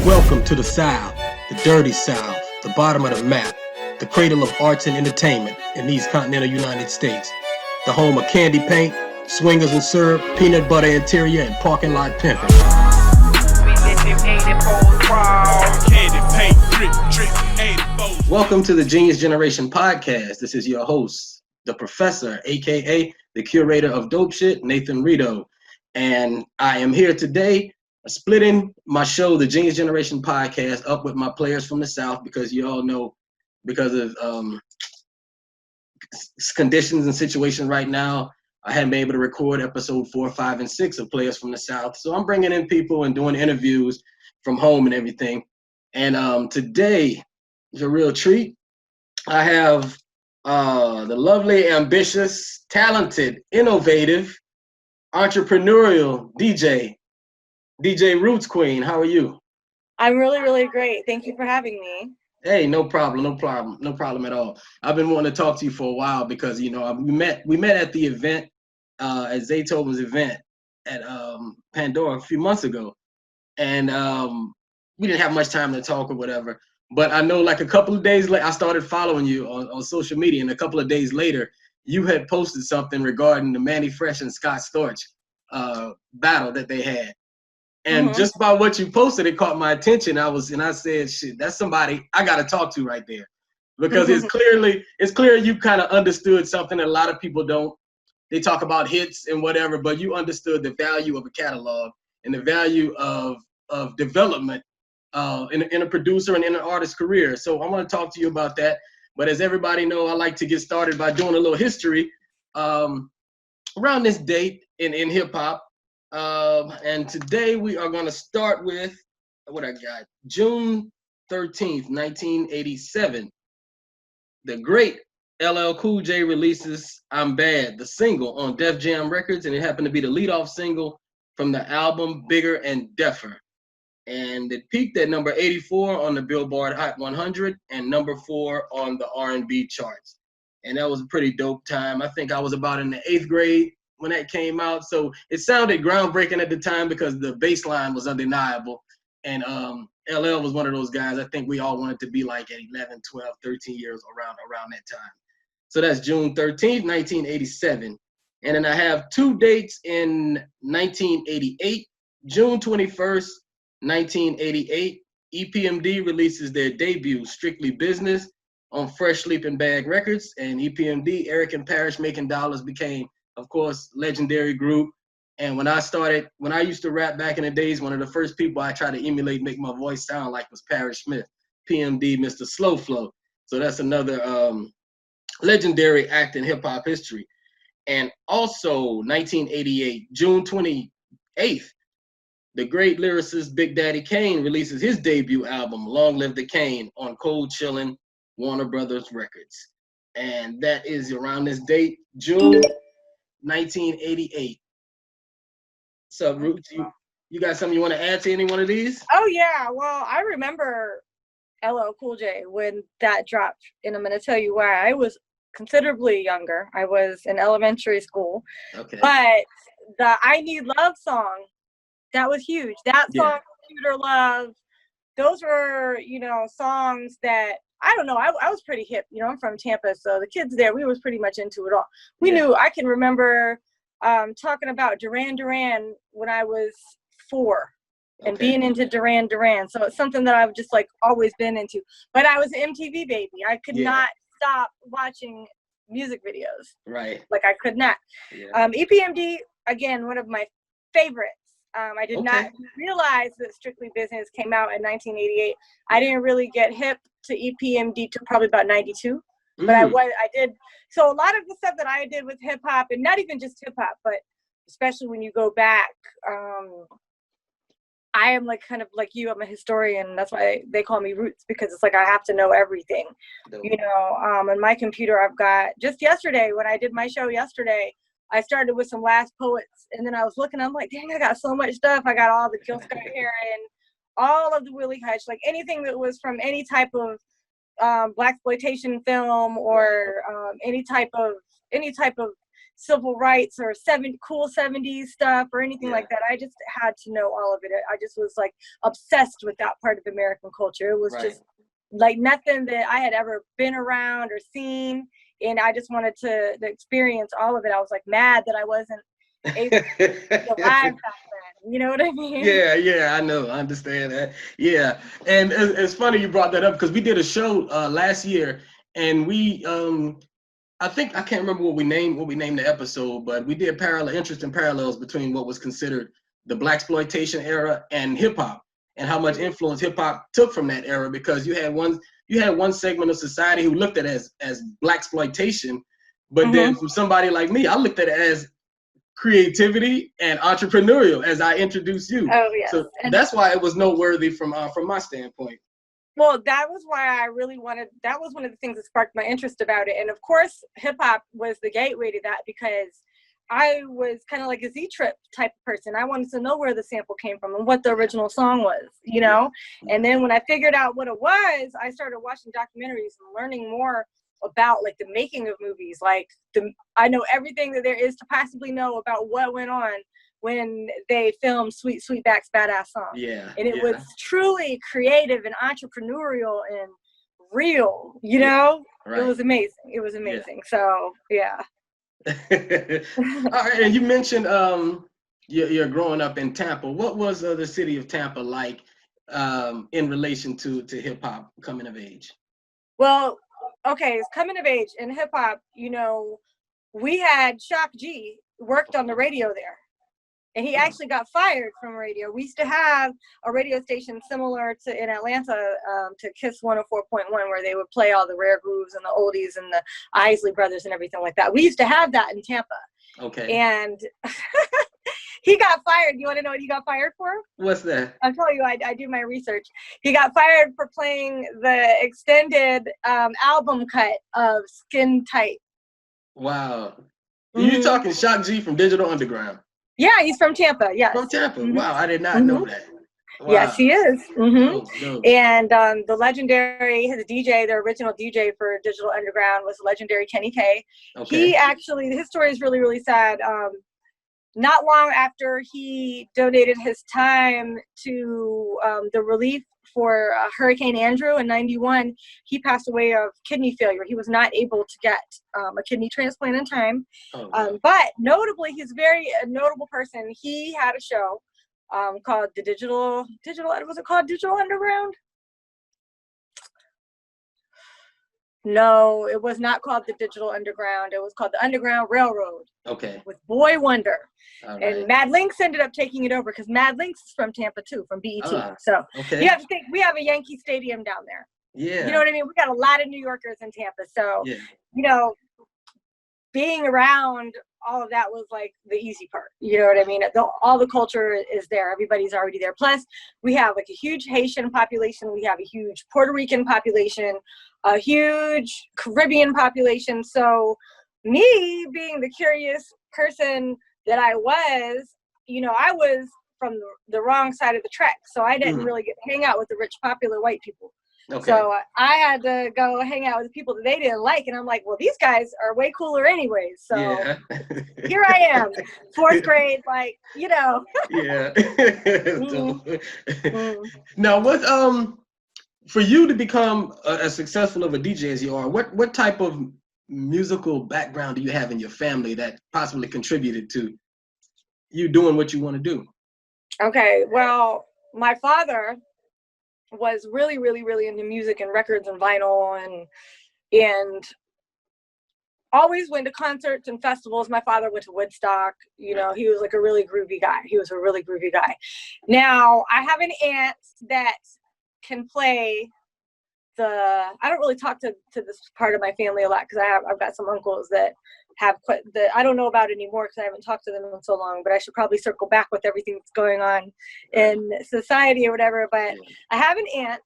Welcome to the South, the dirty South, the bottom of the map, the cradle of arts and entertainment in these continental United States, the home of candy paint, swingers and syrup, peanut butter interior, and parking lot pimping. Welcome to the Genius Generation podcast. This is your host, the professor, aka the curator of dope shit, Nathan Rito. And I am here today splitting my show, the Genius Generation podcast, up with my players from the South because you all know, because of conditions and situations right now, I haven't been able to record episode 4, 5, and 6 of Players from the South. So I'm bringing in people and doing interviews from home and everything. And today is a real treat. I have the lovely, ambitious, talented, innovative, entrepreneurial DJ Roots Queen. How are you? I'm really, really great. Thank you for having me. Hey, no problem at all. I've been wanting to talk to you for a while because, you know, we met at the event, at Zaytoven's event at Pandora a few months ago. And we didn't have much time to talk or whatever. But I know like a couple of days later, I started following you on social media. And a couple of days later, you had posted something regarding the Manny Fresh and Scott Storch battle that they had. And just by what you posted, it caught my attention. I said, shit, that's somebody I got to talk to right there. Because it's clear you kind of understood something that a lot of people don't. They talk about hits and whatever, but you understood the value of a catalog and the value of development in a producer and in an artist's career. So I want to talk to you about that. But as everybody know, I like to get started by doing a little history around this date in hip hop. And today we are going to start with what I got. June 13th, 1987. The great LL Cool J releases I'm Bad, the single on Def Jam Records, and it happened to be the leadoff single from the album Bigger and Deffer. And it peaked at number 84 on the Billboard Hot 100 and number 4 on the R&B charts. And that was a pretty dope time. I think I was about in the 8th grade when that came out. So it sounded groundbreaking at the time because the bass line was undeniable. And LL was one of those guys I think we all wanted to be like at 11, 12, 13 years around that time. So that's June 13th, 1987. And then I have two dates in 1988. June 21st, 1988, EPMD releases their debut, Strictly Business, on Fresh Sleeping Bag Records. And EPMD, Eric and Parrish Making Dollars, became, of course, legendary group. And when I used to rap back in the days, one of the first people I tried to emulate, make my voice sound like, was Parrish Smith, PMD, Mr. Slow Flow. So that's another legendary act in hip hop history. And also 1988, June 28th, the great lyricist Big Daddy Kane releases his debut album, Long Live the Kane, on Cold Chillin' Warner Brothers Records. And that is around this date, June 1988. So, Roots, you got something you want to add to any one of these? Oh, yeah. Well, I remember LL Cool J when that dropped. And I'm going to tell you why. I was considerably younger. I was in elementary school. Okay. But the I Need Love song, that was huge. That song, Computer Love, those were, songs that, I don't know, I was pretty hip. I'm from Tampa, so the kids there, we was pretty much into it all. We knew, I can remember talking about Duran Duran when I was 4 and being into Duran Duran. So it's something that I've just like always been into. But I was an MTV baby. I could not stop watching music videos. Right. Like I could not. Yeah. EPMD, again, one of my favorites. I did not realize that Strictly Business came out in 1988. I didn't really get hip to EPMD till probably about 92. But I did. So a lot of the stuff that I did with hip hop, and not even just hip hop, but especially when you go back, I am like kind of like you. I'm a historian. That's why they call me Roots, because it's like I have to know everything. On my computer, I've got, just yesterday when I did my show yesterday, I started with some Last Poets, and then I was looking, I'm like, dang, I got so much stuff. I got all the Gil Scott-Heron, all of the Willie Hutch, like anything that was from any type of blaxploitation film or any type of civil rights or cool 70s stuff or anything like that. I just had to know all of it. I just was like obsessed with that part of American culture. It was just like nothing that I had ever been around or seen. And I just wanted to experience all of it. I was like mad that I wasn't able to be alive back then. You know what I mean? Yeah, I know. I understand that. Yeah. And it's funny you brought that up because we did a show last year and we I think I can't remember what we named the episode, but we did interesting parallels between what was considered the blaxploitation era and hip hop, and how much influence hip hop took from that era. Because you had one segment of society who looked at it as blaxploitation, but then from somebody like me, I looked at it as creativity and entrepreneurial as I introduced you. Oh yes. So that's why it was noteworthy from my standpoint. Well, that was why I really wanted, that was one of the things that sparked my interest about it. And of course, hip hop was the gateway to that because I was kind of like a Z-Trip type of person. I wanted to know where the sample came from and what the original song was, you know? And then when I figured out what it was, I started watching documentaries and learning more about like the making of movies. Like I know everything that there is to possibly know about what went on when they filmed Sweet Sweetback's Badass Song. And it was truly creative and entrepreneurial and real, you know? It was amazing. It was amazing. So, yeah. All right, and you mentioned you're growing up in Tampa. What was the city of Tampa like in relation to hip hop coming of age? Well, okay, it's coming of age in hip hop, you know, we had Shock G worked on the radio there. And he actually got fired from radio. We used to have a radio station similar to in Atlanta to Kiss 104.1, where they would play all the rare grooves and the oldies and the Isley Brothers and everything like that. We used to have that in Tampa. Okay. And he got fired. You want to know what he got fired for? What's that? I'll tell you, I do my research. He got fired for playing the extended album cut of Skin Tight. Wow. You're talking Shock G from Digital Underground. Yeah, he's from Tampa. Yes. From Tampa. Wow, I did not know that. Wow. Yes, he is. Dope. And the legendary, his DJ, the original DJ for Digital Underground was legendary Kenny K. Okay. He actually, his story is really, really sad. Not long after he donated his time to the relief for Hurricane Andrew in '91, he passed away of kidney failure. He was not able to get a kidney transplant in time. But notably, he's a notable person. He had a show called the Digital, was it called Digital Underground? No, it was not called the Digital Underground. It was called the Underground Railroad. Okay. With Boy Wonder. All right. And Mad Links ended up taking it over because Mad Links is from Tampa too, from BET. So you have to think, we have a Yankee Stadium down there. Yeah. You know what I mean? We got a lot of New Yorkers in Tampa. So, you know, being around all of that was like the easy part. You know what I mean? All the culture is there. Everybody's already there. Plus, we have like a huge Haitian population. We have a huge Puerto Rican population, a huge Caribbean population. So me being the curious person that I was, you know, I was from the wrong side of the track. So I didn't really get to hang out with the rich, popular white people. Okay. So I had to go hang out with the people that they didn't like. And I'm like, well, these guys are way cooler anyways. So here I am, fourth grade, like, you know. Now, what for you to become as successful of a DJ as you are, what type of musical background do you have in your family that possibly contributed to you doing what you want to do? Okay, well, my father was really, really, really into music and records and vinyl and always went to concerts and festivals. My father went to Woodstock. You know, he was like a really groovy guy. He was a really groovy guy. Now, I have an aunt that can play I don't really talk to this part of my family a lot because I've got some uncles that have I don't know about anymore because I haven't talked to them in so long, but I should probably circle back with everything that's going on in society or whatever. But I have an aunt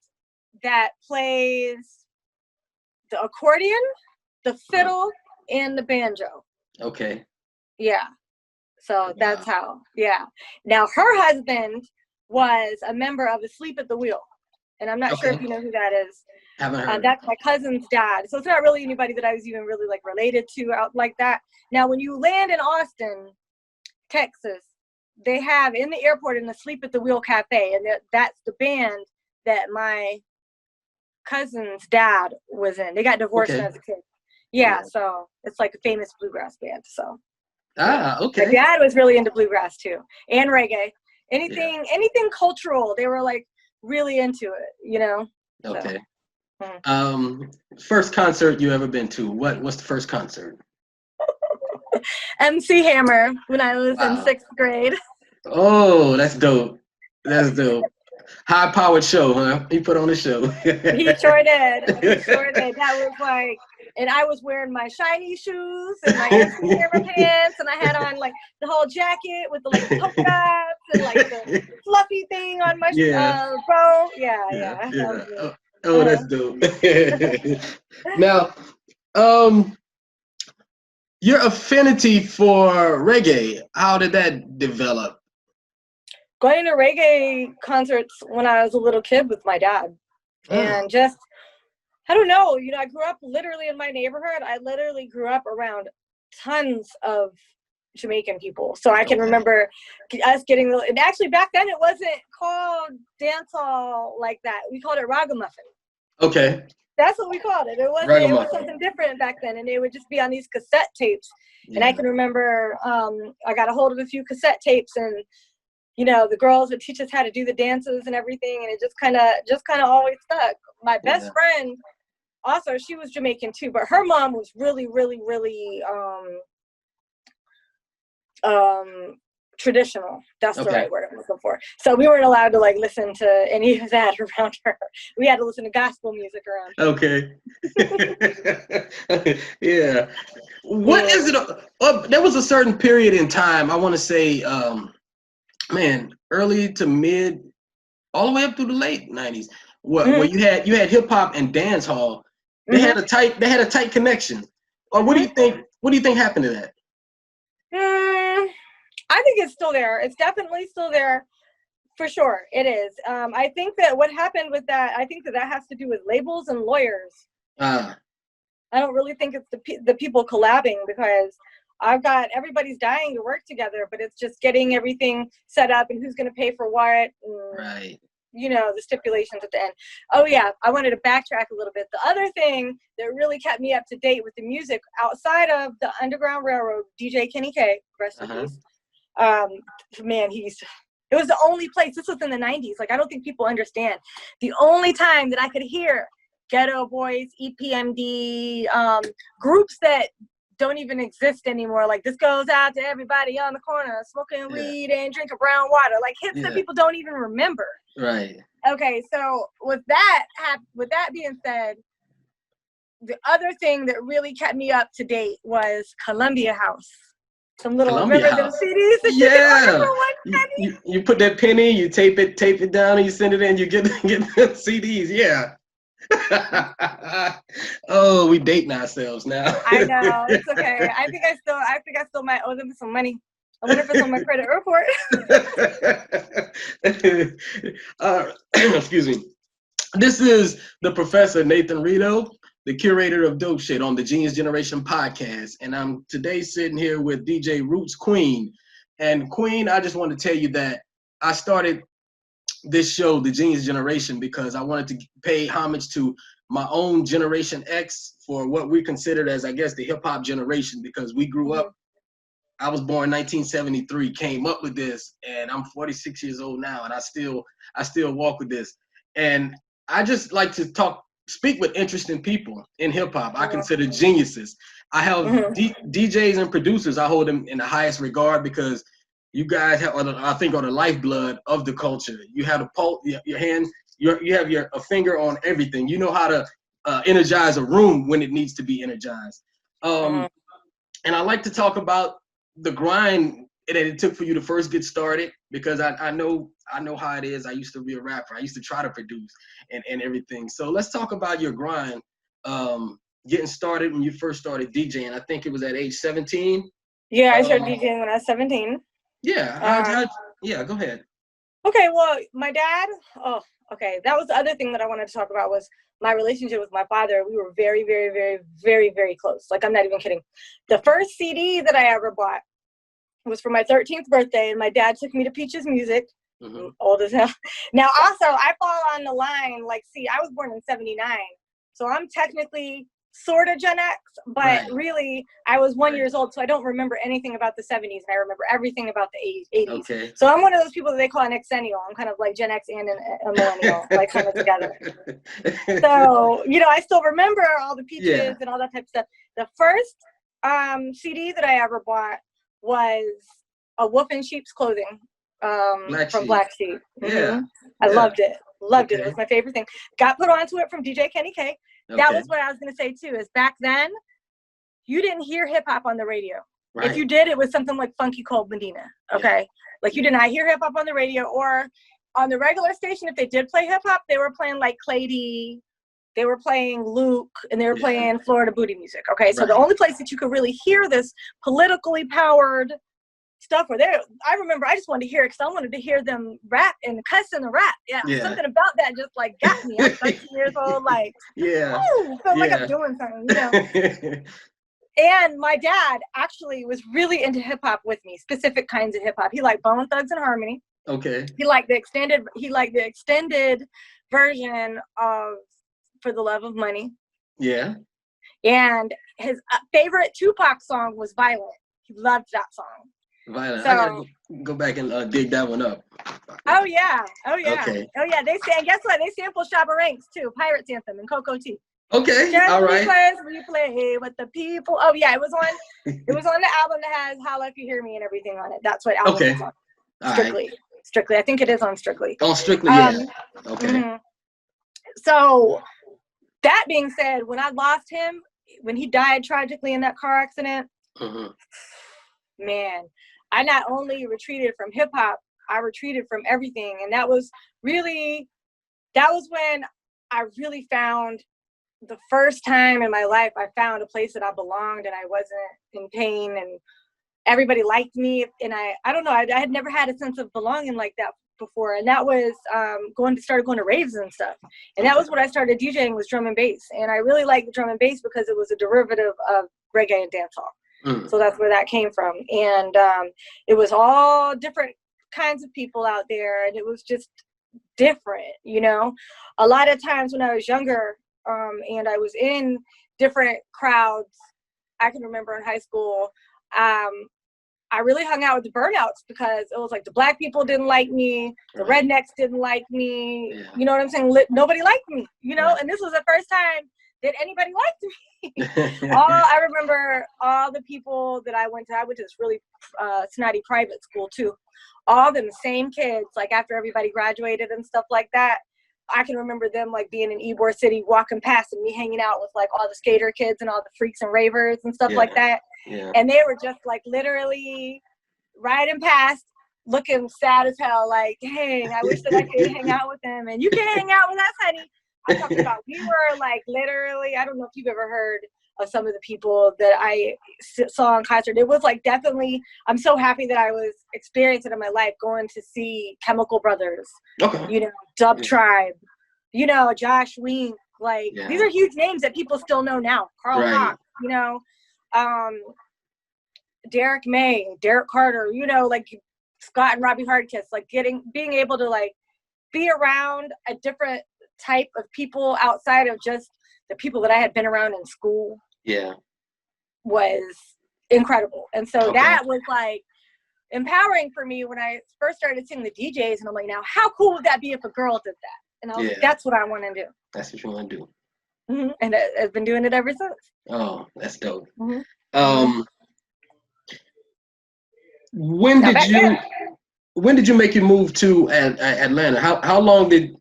that plays the accordion, the fiddle, and the banjo. Okay. Yeah. So that's how, Now her husband was a member of Asleep at the Wheel. and I'm not sure if you know who that is. Haven't heard. That's my cousin's dad. So it's not really anybody that I was even really like related to out like that. Now, when you land in Austin, Texas, they have in the airport in the Sleep at the Wheel Cafe, and that's the band that my cousin's dad was in. They got divorced when I was a kid. Yeah, so it's like a famous bluegrass band. So okay. my dad was really into bluegrass too, and reggae. Anything cultural, they were like really into it, you know. Okay. So. First concert you ever been to? What's the first concert? MC Hammer when I was in 6th grade. Oh, that's dope. That's dope. High powered show, huh? He put on a show. He sure did. He sure did. That was like, and I was wearing my shiny shoes and my MC Hammer pants, and I had on like the whole jacket with the like polka dots and like the fluffy thing on my bow. Yeah. Oh, that's dope. Now, your affinity for reggae, how did that develop? Going to reggae concerts when I was a little kid with my dad. And just, I don't know, you know, I grew up literally in my neighborhood. I literally grew up around tons of Jamaican people. So I can remember us getting, and actually back then it wasn't called dancehall like that. We called it ragamuffin. Okay. That's what we called it. It was something different back then, and they would just be on these cassette tapes. And I can remember I got a hold of a few cassette tapes, and you know, the girls would teach us how to do the dances and everything, and it just kind of always stuck. My best friend, also, she was Jamaican too, but her mom was really, really, really traditional. That's the right word I'm looking for. So we weren't allowed to like listen to any of that around her. We had to listen to gospel music around her. Okay. Yeah. What is it? There was a certain period in time, I want to say, early to mid, all the way up through the late 90s, where you had hip hop and dance hall. They had a tight connection. Or what do you think? What do you think happened to that? I think it's still there. It's definitely still there, for sure. It is. I think that what happened with that, I think that has to do with labels and lawyers. I don't really think it's the people collabing, because everybody's dying to work together, but it's just getting everything set up and who's going to pay for what. And, you know, the stipulations at the end. Oh yeah, I wanted to backtrack a little bit. The other thing that really kept me up to date with the music outside of the Underground Railroad, DJ Kenny K, rest in peace. It was the only place, this was in the 90s, like I don't think people understand, the only time that I could hear Ghetto Boys, EPMD, groups that don't even exist anymore, like this goes out to everybody on the corner smoking weed and drinking brown water, like hits that people don't even remember. Right. Okay, so with that being said, the other thing that really kept me up to date was Columbia House. Some little Columbia remember House. Them CDs that you could order for 1 penny? You put that penny, you tape it down, and you send it in. You get the CDs. Yeah. Oh, we dating ourselves now. I know, it's okay. I think I still might owe them some money. I wonder if it's on my credit report. Excuse me. This is the Professor Nathan Rito, the curator of Dope Shit on the Genius Generation podcast. And I'm today sitting here with DJ Roots Queen. And Queen, I just want to tell you that I started this show, The Genius Generation, because I wanted to pay homage to my own Generation X for what we considered as, I guess, the hip hop generation, because we grew up. I was born 1973, came up with this, and I'm 46 years old now, and I still walk with this. And I just like to speak with interesting people in hip hop. I consider geniuses. I have DJs and producers. I hold them in the highest regard, because you guys are the lifeblood of the culture. You have the pulse, your hand, you have a finger on everything. You know how to energize a room when it needs to be energized. And I like to talk about the grind that it took for you to first get started, because I know how it is. I used to be a rapper. I used to try to produce and everything. So let's talk about your grind, getting started when you first started DJing. I think it was at age 17. Yeah, I started DJing when I was 17. Yeah. Yeah, go ahead. Okay, well, my dad, Okay, that was the other thing that I wanted to talk about was my relationship with my father. We were very, very, very, very, very close. Like, I'm not even kidding. The first CD that I ever bought was for my 13th birthday, and my dad took me to Peaches Music. I'm old as hell. Now, also, I fall on the line, like, see, I was born in 79, so I'm technically sort of Gen X, but really, I was 1 year old, so I don't remember anything about the 70s, and I remember everything about the 80s. Okay. So I'm one of those people that they call an exennial. I'm kind of like Gen X and a millennial, like, kind of together. So, you know, I still remember all the Peaches and all that type of stuff. The first CD that I ever bought was A Wolf in Sheep's Clothing from Black Sheep. I loved it. Loved it. It was my favorite thing. Got put onto it from DJ Kenny K. That was what I was going to say too, is back then, you didn't hear hip hop on the radio. If you did, it was something like Funky Cold Medina. Okay. Like, you did not hear hip hop on the radio, or on the regular station. If they did play hip hop, they were playing like Clady, they were playing Luke, and they were playing Florida booty music. Okay. So the only place that you could really hear this politically powered stuff were there. I remember I just wanted to hear it because I wanted to hear them rap and cuss in the rap. Something about that just like got me. I'm 13 years old, like, felt like I'm doing something, you know. And my dad actually was really into hip hop with me, specific kinds of hip hop. He liked Bone Thugs and Harmony. Okay. He liked the extended version of For the Love of Money. Yeah. And his favorite Tupac song was Violent. He loved that song. Violent. So, I gotta go back and dig that one up. Oh yeah. Okay. Oh yeah. They say, and guess what? They sample Shabba Ranks too, Pirates Anthem and Coco T. Okay. Just all right. Because we play with the people. Oh yeah, it was on the album that has Holla If You Hear Me and everything on it. That's what album it's on. Strictly. Strictly. I think it is on Strictly. On Strictly, yeah. Okay. So that being said, when I lost him, when he died tragically in that car accident, man, I not only retreated from hip hop, I retreated from everything. And that was when I really found, the first time in my life, I found a place that I belonged and I wasn't in pain and everybody liked me. And I don't know, I had never had a sense of belonging like that before. And that was started going to raves and stuff. And that was what I started DJing, was drum and bass. And I really liked the drum and bass because it was a derivative of reggae and dancehall. So that's where that came from. And it was all different kinds of people out there, and it was just different, you know. A lot of times when I was younger, and I was in different crowds, I can remember in high school, I really hung out with the burnouts because it was like the black people didn't like me, the rednecks didn't like me, you know what I'm saying? Nobody liked me, you know, and this was the first time that anybody liked me. I remember all the people that I went to this really snotty private school too. All them same kids, like after everybody graduated and stuff like that, I can remember them like being in Ybor City, walking past and me hanging out with like all the skater kids and all the freaks and ravers and stuff like that. And they were just like literally riding past, looking sad as hell, like, hey, I wish that I could hang out with them. And you can hang out with us, honey. I'm talking about, we were like literally, I don't know if you've ever heard of some of the people that I saw in concert. It was like definitely, I'm so happy that I was experiencing in my life going to see Chemical Brothers, you know, Dub Tribe, you know, Josh Wink, like these are huge names that people still know now. Carl Cox, you know, Derek May, Derek Carter, you know, like Scott and Robbie Hardkiss, like being able to like be around a different type of people outside of just the people that I had been around in school was incredible. And so that was like empowering for me when I first started seeing the DJs, and I'm like, now how cool would that be if a girl did that? And I was like, that's what I want to do. That's what you want to do. And I've been doing it ever since. Oh, that's dope. When did you make your move to Atlanta? How long did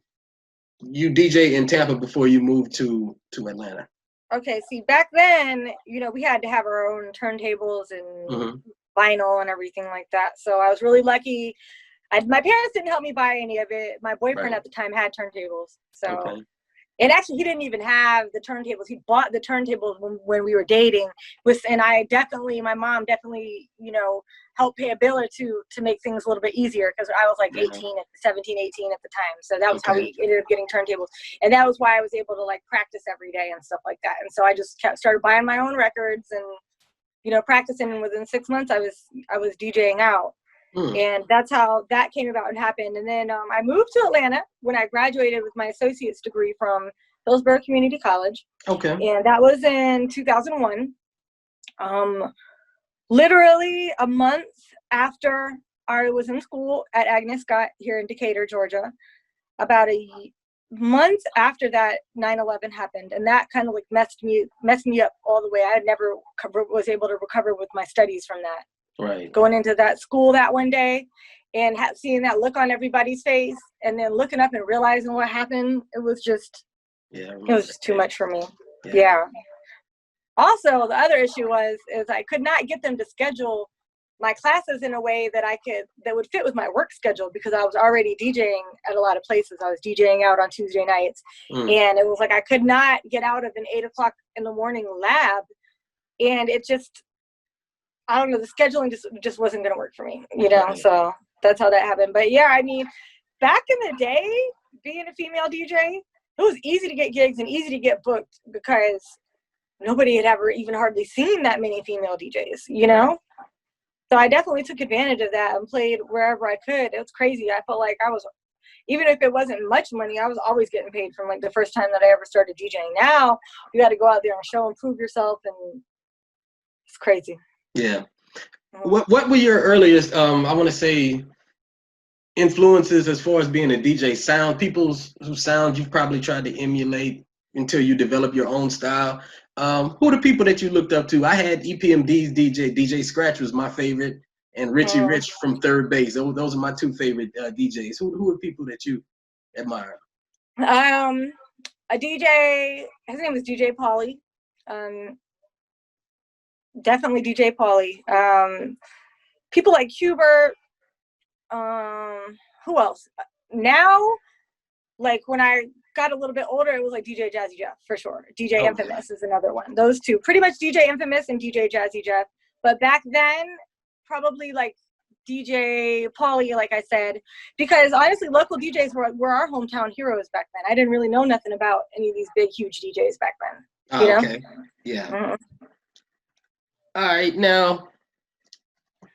you DJ in Tampa before you moved to Atlanta? Okay, see, back then, you know, we had to have our own turntables and vinyl and everything like that. So I was really lucky. My parents didn't help me buy any of it. My boyfriend at the time had turntables. So And actually, he didn't even have the turntables. He bought the turntables when we were dating. And my mom definitely, helped pay a bill or two to make things a little bit easier, because I was like 17, 18 at the time. So that was how we ended up getting turntables. And that was why I was able to like practice every day and stuff like that. And so I just started buying my own records and, practicing. And within 6 months, I was DJing out. And that's how that came about and happened. And then I moved to Atlanta when I graduated with my associate's degree from Hillsborough Community College. Okay. And that was in 2001. Literally a month after I was in school at Agnes Scott here in Decatur, Georgia, about a month after that, 9/11 happened. And that kind of like messed me up all the way. I never was able to recover with my studies from that. Right. Going into that school that one day and seeing that look on everybody's face, and then looking up and realizing what happened, it was just too much for me. Yeah. Also, the other issue is I could not get them to schedule my classes in a way that would fit with my work schedule, because I was already DJing at a lot of places. I was DJing out on Tuesday nights, and it was like I could not get out of an 8 o'clock in the morning lab, and it just, I don't know, the scheduling just wasn't going to work for me, so that's how that happened. But yeah, I mean, back in the day, being a female DJ, it was easy to get gigs and easy to get booked, because nobody had ever even hardly seen that many female DJs, So I definitely took advantage of that and played wherever I could. It was crazy. I felt like I was, even if it wasn't much money, I was always getting paid from like the first time that I ever started DJing. Now you got to go out there and show and prove yourself, and it's crazy. Yeah. What were your earliest, I want to say, influences as far as being a DJ? Whose sound you've probably tried to emulate until you develop your own style. Who are the people that you looked up to? I had EPMD's DJ Scratch was my favorite, and Richie Rich from Third Base. Those are my two favorite DJs. Who are people that you admire? A DJ, his name was DJ Pauly. Definitely DJ Pauly. People like Hubert. Who else? Now, like when I got a little bit older, it was like DJ Jazzy Jeff for sure. DJ Infamous is another one. Those two, pretty much DJ Infamous and DJ Jazzy Jeff. But back then, probably like DJ Pauly, like I said, because honestly, local DJs were our hometown heroes back then. I didn't really know nothing about any of these big, huge DJs back then. You know? Okay. Yeah. All right. Now,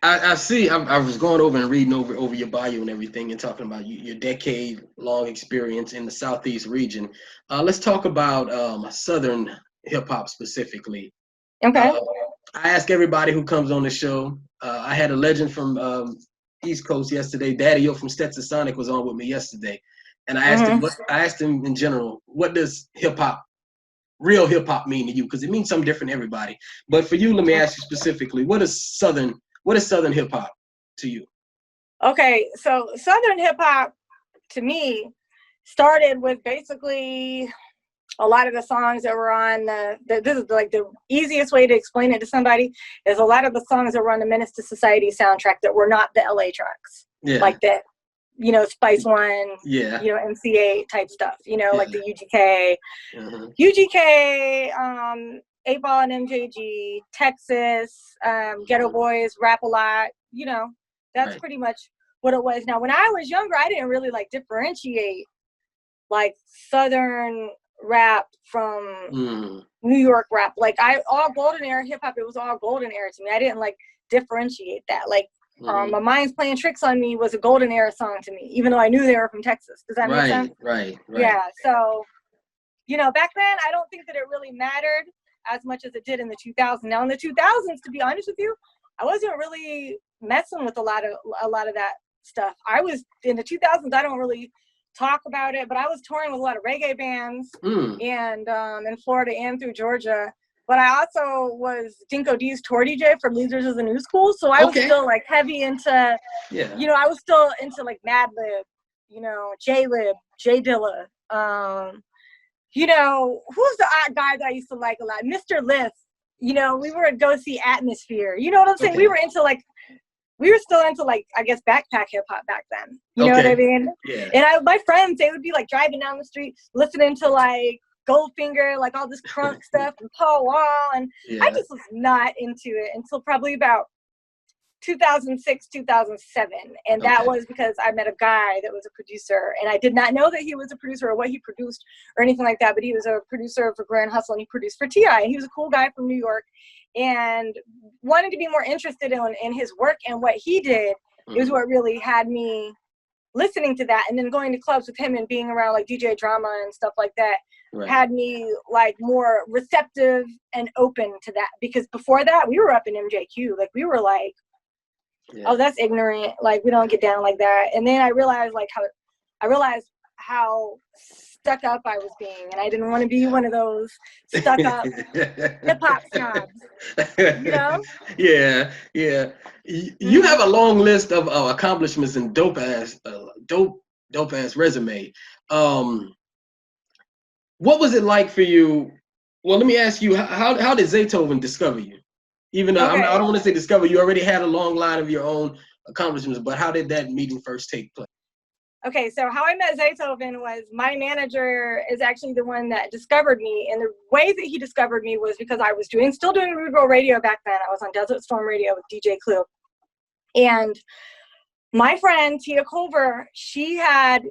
I see. I was going over and reading over your bio and everything, and talking about your decade-long experience in the Southeast region. Let's talk about Southern hip hop specifically. Okay. I ask everybody who comes on the show. I had a legend from East Coast yesterday. Daddy-O from Stetson Sonic was on with me yesterday, and I asked him. I asked him in general, what does real hip hop mean to you? Because it means something different to everybody. But for you, let me ask you specifically, what is Southern hip hop to you? Okay, so Southern hip hop to me started with basically a lot of the songs that were on this is like the easiest way to explain it to somebody is a lot of the songs that were on the Menace to Society soundtrack that were not the LA tracks. Yeah. Like that, Spice One, MC8 type stuff, like the UGK, UGK, 8 Ball and MJG, Texas, Ghetto Boys, Rap a Lot, that's pretty much what it was. Now, when I was younger, I didn't really like differentiate like Southern rap from New York rap. Like all golden era hip hop, it was all golden era to me. I didn't like differentiate that. Like My Mind's Playing Tricks on Me was a golden era song to me, even though I knew they were from Texas. Does that make sense? Right. Yeah. So, back then, I don't think that it really mattered as much as it did in the 2000s. Now, in the 2000s, to be honest with you, I wasn't really messing with a lot of that stuff. I was in the 2000s. I don't really talk about it, but I was touring with a lot of reggae bands and in Florida and through Georgia. But I also was Dinko D's tour DJ for Losers of the New School, so I was still like heavy into, I was still into like Madlib, J-Lib, J Dilla. Who's the guy that I used to like a lot? Mr. Lith. We were go see Atmosphere. You know what I'm saying? We were into like we were still into like, I guess, backpack hip hop back then. You know what I mean? Yeah. And my friends, they would be like driving down the street, listening to like Goldfinger, like all this crunk stuff and Paul Wall. And I just was not into it until probably about 2006, 2007. And that was because I met a guy that was a producer, and I did not know that he was a producer or what he produced or anything like that, but he was a producer for Grand Hustle, and he produced for T.I. And he was a cool guy from New York and wanted to be more interested in his work and what he did. It was what really had me listening to that, and then going to clubs with him and being around like DJ Drama and stuff like that had me like more receptive and open to that, because before that we were up in MJQ, like we were like, oh, that's ignorant, like we don't get down like that. And then I realized how stuck up I was being, and I didn't want to be one of those stuck up hip-hop snobs, you know? Yeah. You have a long list of accomplishments and dope ass resume. What was it like for you? Well, let me ask you, how did Zaytoven discover you? Even though I don't want to say discover, you already had a long line of your own accomplishments, but how did that meeting first take place? Okay, so how I met Zaytoven was my manager is actually the one that discovered me. And the way that he discovered me was because I was still doing rural radio back then. I was on Desert Storm Radio with DJ Clue. And my friend, Tia Culver, she had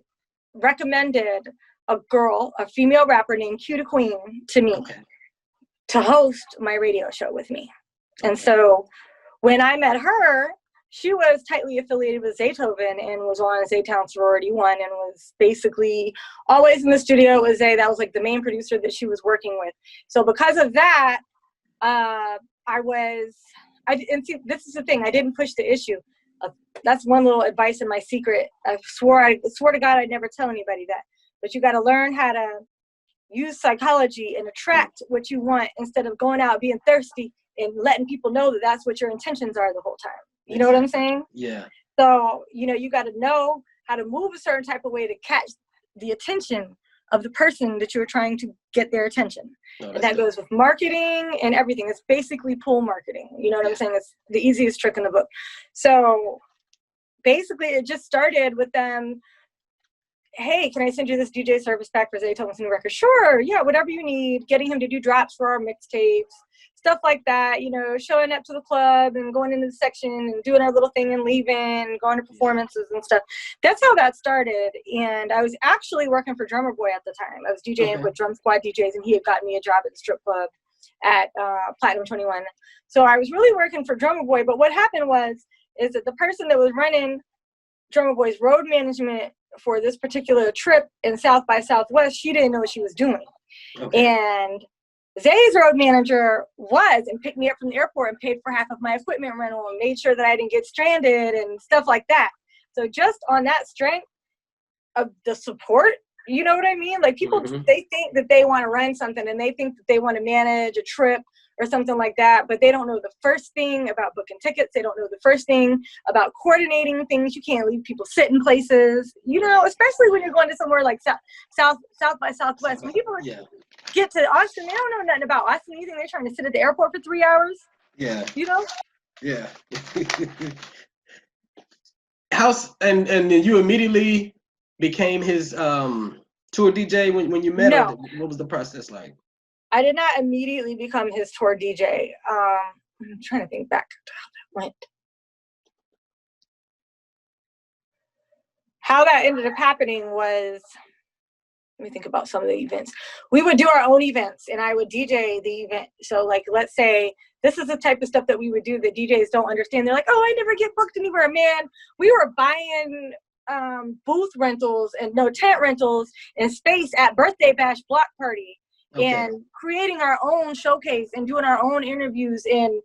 recommended a female rapper named Q the Queen to me to host my radio show with me. And so when I met her, she was tightly affiliated with Zaytoven and was on Zaytown Sorority 1 and was basically always in the studio with Zay. That was like the main producer that she was working with. So because of that, and see, this is the thing, I didn't push the issue. That's one little advice in my secret. I swore to God I'd never tell anybody that. But you got to learn how to use psychology and attract what you want instead of going out being thirsty and letting people know that that's what your intentions are the whole time. You know what I'm saying? Yeah. So, you got to know how to move a certain type of way to catch the attention of the person that you're trying to get their attention. And that goes with marketing and everything. It's basically pull marketing. You know what I'm saying? It's the easiest trick in the book. So basically it just started with them, hey, can I send you this DJ service pack for Zaytoven's new record? Sure, yeah, whatever you need. Getting him to do drops for our mixtapes, stuff like that, showing up to the club and going into the section and doing our little thing and leaving, going to performances and stuff. That's how that started. And I was actually working for Drummer Boy at the time. I was DJing with Drum Squad DJs, and he had gotten me a job at the strip club at Platinum 21. So I was really working for Drummer Boy. But what happened is that the person that was running Drummer Boy's road management for this particular trip in South by Southwest, she didn't know what she was doing. And Zay's road manager picked me up from the airport and paid for half of my equipment rental and made sure that I didn't get stranded and stuff like that. So just on that strength of the support, you know what I mean? Like people, they think that they want to run something and they think that they want to manage a trip or something like that, but they don't know the first thing about booking tickets. They don't know the first thing about coordinating things. You can't leave people sit in places, especially when you're going to somewhere like South by Southwest. When people get to Austin, they don't know nothing about Austin. You think they're trying to sit at the airport for 3 hours? Yeah. Yeah. And then you immediately became his tour DJ when you met him? What was the process like? I did not immediately become his tour DJ. I'm trying to think back to how that went. How that ended up happening was, let me think about some of the events. We would do our own events and I would DJ the event. So like, let's say this is the type of stuff that we would do that DJs don't understand. They're like, oh, I never get booked anywhere, man. We were buying booth rentals and tent rentals and space at Birthday Bash Block Party. And creating our own showcase and doing our own interviews and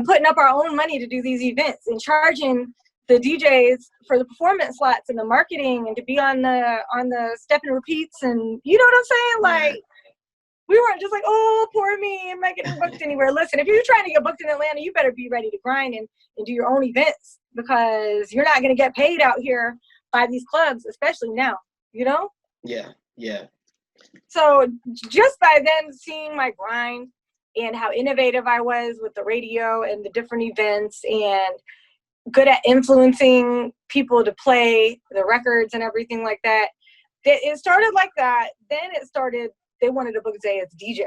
putting up our own money to do these events and charging the DJs for the performance slots and the marketing and to be on the step and repeats, and you know what I'm saying? Like we weren't just like, oh, poor me, I'm not getting booked anywhere. Listen, if you're trying to get booked in Atlanta, you better be ready to grind and do your own events, because you're not gonna get paid out here by these clubs, especially now, Yeah. So just by then seeing my grind and how innovative I was with the radio and the different events and good at influencing people to play the records and everything like that. It started like that. Then it started, they wanted to book Zay as DJ.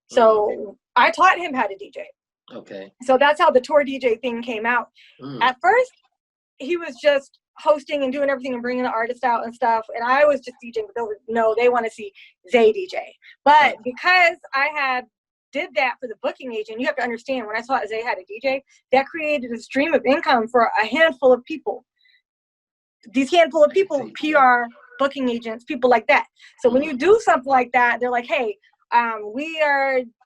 So I taught him how to DJ. Okay. So that's how the tour DJ thing came out. At first, he was just hosting and doing everything and bringing the artist out and stuff. And I was just DJing, but they want to see Zay DJ. But because I did that for the booking agent, you have to understand, when I saw Zay had a DJ, that created a stream of income for a handful of people. These handful of people, PR, booking agents, people like that. So when you do something like that, they're like, hey,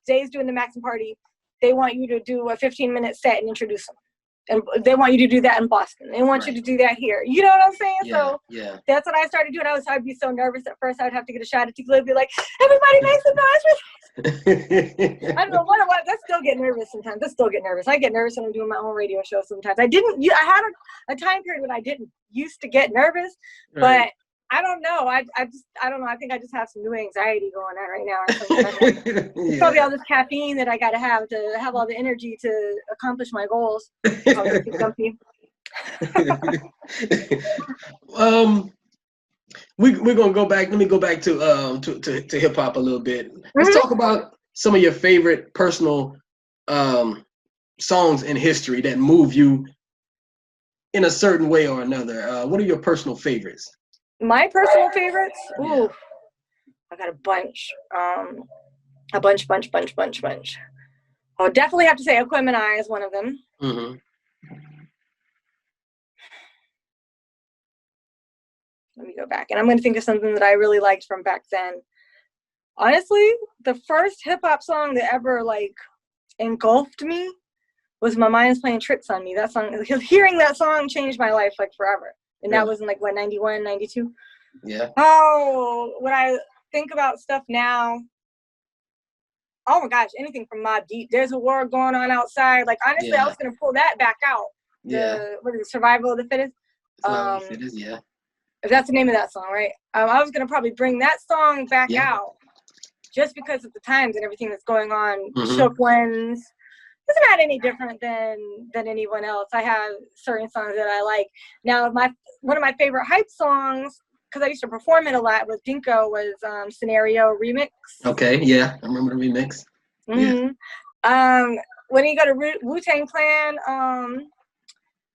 Zay's doing the Maxim party. They want you to do a 15-minute set and introduce them. And they want you to do that in Boston. They want you to do that here. You know what I'm saying? Yeah, so that's what I started doing. I'd be so nervous at first. I'd have to get a shot of tequila and be like, everybody make some noise. I don't know what it was. I still get nervous sometimes. I get nervous when I'm doing my own radio show sometimes. I had a time period when I didn't used to get nervous, but I don't know. I don't know. I think I just have some new anxiety going on right now. Or something. It's probably all this caffeine that I got to have all the energy to accomplish my goals. We're gonna go back. Let me go back to hip hop a little bit. Let's talk about some of your favorite personal songs in history that move you in a certain way or another. What are your personal favorites? My personal favorites? Ooh, I got a bunch. A bunch. I'll definitely have to say Equipment Eye is one of them. Let me go back. And I'm going to think of something that I really liked from back then. Honestly, the first hip-hop song that ever, engulfed me was My Mind's Playing Tricks on Me. That song, hearing that song changed my life, forever. And that was in 91, 92. Yeah. Oh, when I think about stuff now, oh my gosh, anything from Mobb Deep. There's a war going on outside. Honestly, I was gonna pull that back out. What is it, Survival of the Fittest? Survival of the Fittest, yeah. If that's the name of that song, right? I was gonna probably bring that song back out, just because of the times and everything that's going on. Shook Ones. It's not any different than anyone else. I have certain songs that I like. Now, one of my favorite hype songs, because I used to perform it a lot with Dinko, was Scenario Remix. Okay, yeah, I remember the remix. When you go to Wu-Tang Clan,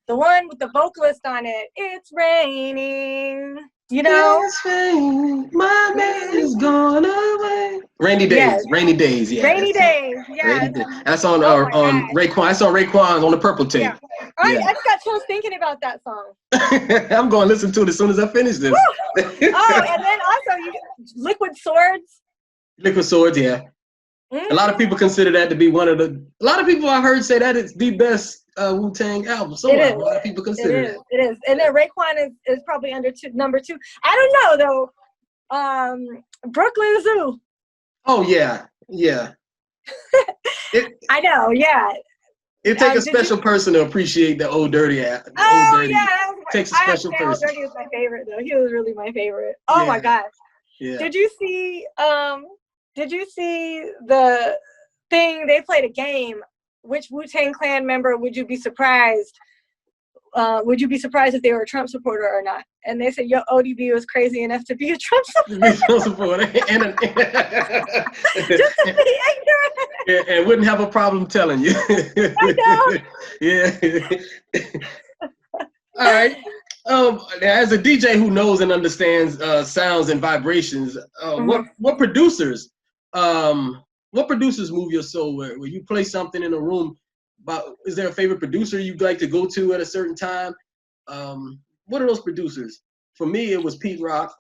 the one with the vocalist on it, It's Raining. It's raining, my man is gone away. Rainy Days, Rainy Days, yeah. Rainy Days, yeah. That's on Raekwon. That's on Raekwon's on the Purple Tape. Yeah. I just got chills thinking about that song. I'm going to listen to it as soon as I finish this. And then also Liquid Swords. Liquid Swords, yeah. A lot of people consider that to be a lot of people I've heard say that it's the best Wu-Tang album. A lot of people consider it. It is. And then Raekwon is probably number 2. I don't know though. Brooklyn Zoo. Oh yeah. I know, yeah. It takes a special person to appreciate the Old Dirty. Yeah. Takes a special person. Old Dirty was my favorite though. He was really my favorite. Oh my gosh. Yeah. Did you see the thing they played a game? Which Wu-Tang Clan member would you be surprised? Would you be surprised if they were a Trump supporter or not? And they said, ODB was crazy enough to be a Trump supporter. And just to be ignorant. And wouldn't have a problem telling you. I know. Yeah. All right. As a DJ who knows and understands sounds and vibrations, what producers move your soul? Where you play something in a room, is there a favorite producer you'd like to go to at a certain time? What are those producers? For me, it was Pete Rock.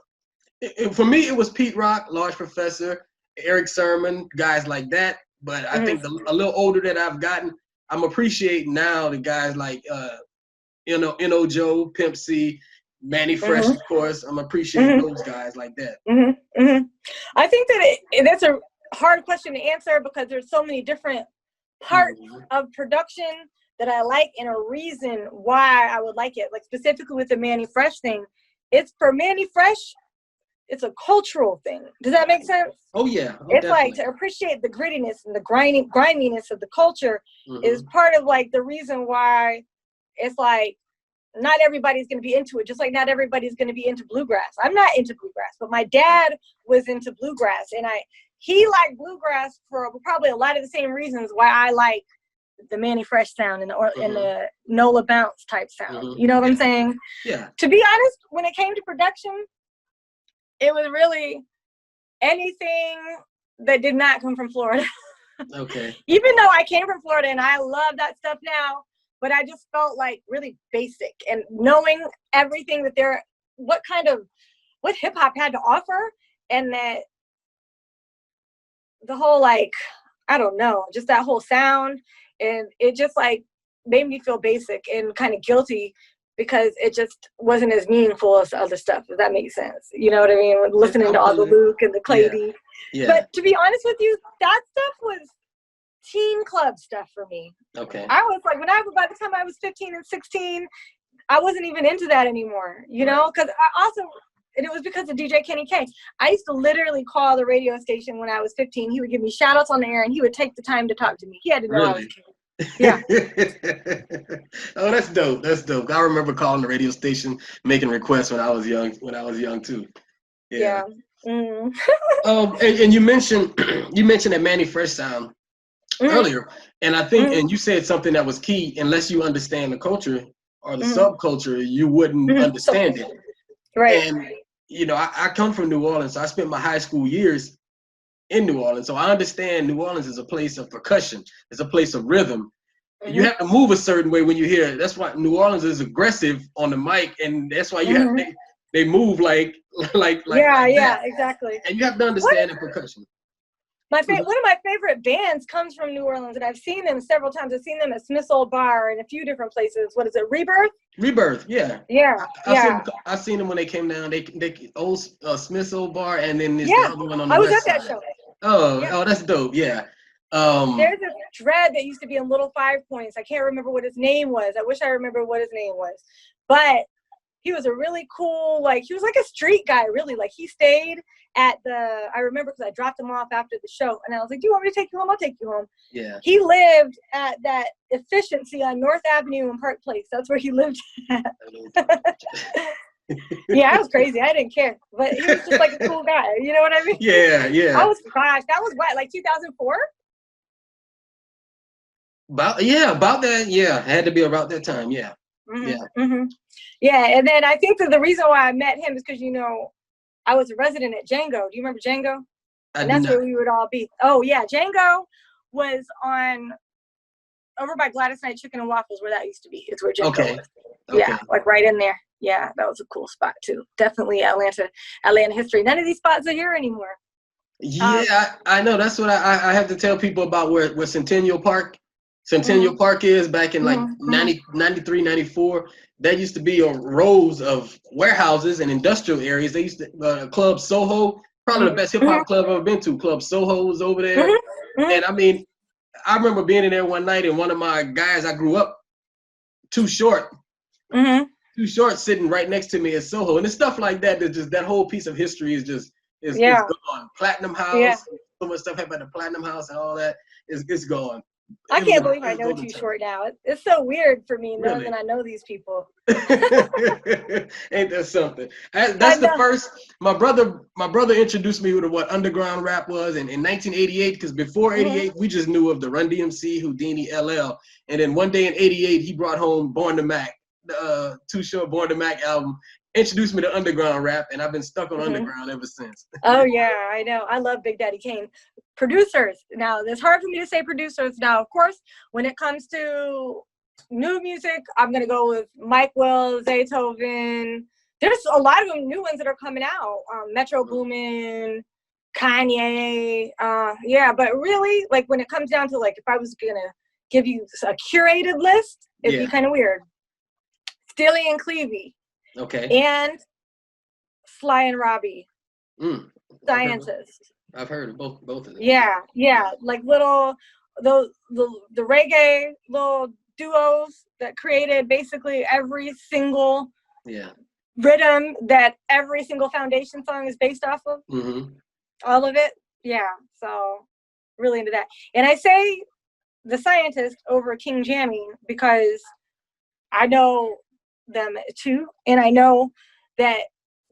Large Professor, Eric Sermon, guys like that. But I think a little older that I've gotten, I'm appreciating now the guys like N.O. Joe, Pimp C, Manny Fresh, of course. I'm appreciating those guys like that. I think that that's a hard question to answer because there's so many different parts of production that I like and a reason why I would like it. Like specifically with the Manny Fresh thing, it's for Manny Fresh, it's a cultural thing. Does that make sense? Oh yeah. It's definitely. Like to appreciate the grittiness and the griminess of the culture is part of like the reason why it's like not everybody's going to be into it, just like not everybody's going to be into bluegrass. I'm not into bluegrass, but my dad was into bluegrass, and he liked bluegrass for probably a lot of the same reasons why I like the Manny Fresh sound and the Nola Bounce type sound. You know what I'm saying? Yeah. To be honest, when it came to production, it was really anything that did not come from Florida. Okay. Even though I came from Florida and I love that stuff now, but I just felt like really basic, and knowing everything that what hip hop had to offer, and that the whole, like, I don't know, just that whole sound, and it just like made me feel basic and kind of guilty because it just wasn't as meaningful as the other stuff, if that makes sense. You know what I mean? Listening to all the Luke and the Clay D. Yeah. But to be honest with you, that stuff was teen club stuff for me. Okay. I was like, by the time I was 15 and 16, I wasn't even into that anymore, you know? Because and it was because of DJ Kenny K. I used to literally call the radio station when I was 15. He would give me shout outs on the air, and he would take the time to talk to me. He had to know I was kidding. Yeah. Oh, that's dope. That's dope. I remember calling the radio station, making requests when I was young too. Yeah. Mm. And you mentioned that Manny Fresh sound earlier, and I think and you said something that was key. Unless you understand the culture or the subculture, you wouldn't understand it. Right. And you know, I come from New Orleans, so I spent my high school years in New Orleans, so I understand New Orleans is a place of percussion. It's a place of rhythm. You have to move a certain way when you hear it. That's why New Orleans is aggressive on the mic, and that's why you have they move like that. Exactly. And you have to understand the percussion. One of my favorite bands comes from New Orleans, and I've seen them several times. I've seen them at Smith's Old Bar and a few different places. What is it, Rebirth? Rebirth, yeah. I seen them when they came down. They old Smith's Old Bar, and then there's the other one on the west side. I was at that show. Oh, that's dope. Yeah. There's this dread that used to be in Little 5 Points. I can't remember what his name was. I wish I remember what his name was, but he was a really cool, like, he was like a street guy, really. Like, he stayed at I remember because I dropped him off after the show, and I was like, do you want me to take you home? I'll take you home. Yeah. He lived at that Efficiency on North Avenue in Park Place. That's where he lived at. Yeah, I was crazy. I didn't care. But he was just like a cool guy. You know what I mean? Yeah. That was what, like 2004? About that. Yeah, it had to be about that time. Yeah. Yeah, and then I think that the reason why I met him is because, you know, I was a resident at Django. Do you remember Django? And that's where we would all be. Oh, yeah. Django was over by Gladys Knight Chicken and Waffles, where that used to be. It's where Django was. Yeah, like right in there. Yeah, that was a cool spot, too. Definitely Atlanta history. None of these spots are here anymore. Yeah, I know. That's what I have to tell people about where Centennial Park is back in like 93, 94. That used to be rows of warehouses and industrial areas. They used to Club Soho, probably the best hip hop club I've ever been to. Club Soho was over there, and I mean, I remember being in there one night, and one of my guys I grew up too short, sitting right next to me at Soho, and it's stuff like that. That just that whole piece of history is gone. Platinum House, so much stuff happened at the Platinum House and all that is gone. I can't believe I know Too Short now. It's so weird for me knowing that I know these people. Ain't that something? That's the first. My brother introduced me to what underground rap was in 1988. Because before '88, we just knew of the Run DMC, Houdini, LL, and then one day in '88, he brought home Born to Mac, the Too Short Born to Mac album. Introduced me to underground rap, and I've been stuck on underground ever since. Oh yeah, I know. I love Big Daddy Kane. Producers. Now, it's hard for me to say producers. Now, of course, when it comes to new music, I'm gonna go with Mike Will, Zaytoven. There's a lot of them new ones that are coming out. Metro Boomin, Kanye. But really, like when it comes down to like, if I was gonna give you a curated list, it'd be kind of weird. Steely and Clevie. Okay. And Sly and Robbie. Scientist. I've heard of both of them. Yeah. Like little the reggae little duos that created basically every single rhythm that every single Foundation song is based off of. All of it. Yeah. So really into that. And I say the Scientist over King Jammy because I know them too, and I know that